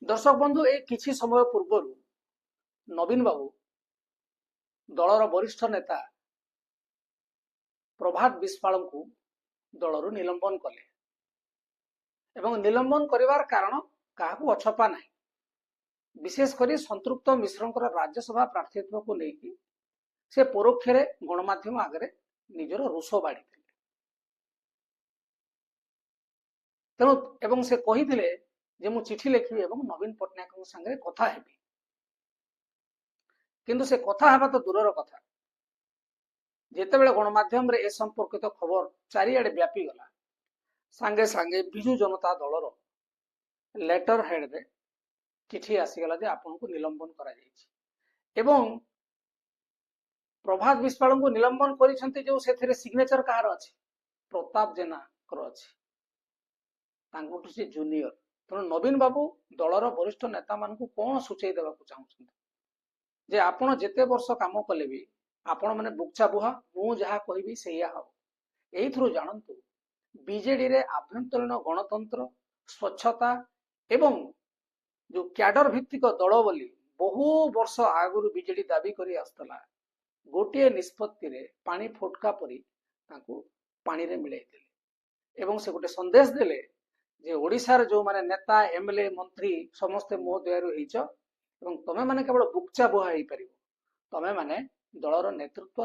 दर्शक बंधु ए किछि समय पूर्व नवीन बाबू दलर वरिष्ठ नेता प्रभात विश्वाल को दलरू निलंबन कले एवं निलंबन करिवार कारण काहाकू अछपा नहीं। विशेषकर संतृप्त मिश्र राज्यसभा प्रार्थीत्व को लेकिन से परोक्ष गणमाध्यम आगे निजर रोष बाढ़ी तेणु एवं से कही जे मु चिठी लिखी एवं नवीन पट्टनायक संगे कथा हेबी किंतु से कथा हेबा तो दूरर कथा जेतेबेले गणमाध्यम रे ए संपर्कित खबर चारिआडे व्यापी गला सांगे सांगे बिजु जनता दलर लेटर हेड रे चिठी आसीगला जे आपन को निलंबन करा जायछि एवं प्रभात विश्वाल को निलंबन करिसंती जो सेथिरे सिग्नेचर कार अछि प्रताप जेना कर अछि तांकुठु से जूनियर तेणु नवीन बाबू दलर वरिष्ठ नेता मान कौन सूचई देवा चाहते जे आपण जेते वर्ष काम कले भी आपण माने बुक्चा बुहा मु जहा कहबी सेया हो एथरो जानंतु बीजेडी रे आभ्यंतरीण गणतंत्र स्वच्छता एवं जो क्याडर भित्तिक दल बोली बहु वर्ष आगुरु बीजेडी दाबी करी आस्तला गोटे निष्पत्ति रे पानी फोटका परी तांको पानी रे मिलाई देले एवं से गोटे संदेश देले जे ओडिशार जो माने नेता एमएलए मंत्री समस्ते मो दयारु होइछ एवं तमे माने केवल बुक्चा बुहा हेई परिबो तमे माने दलर नेतृत्व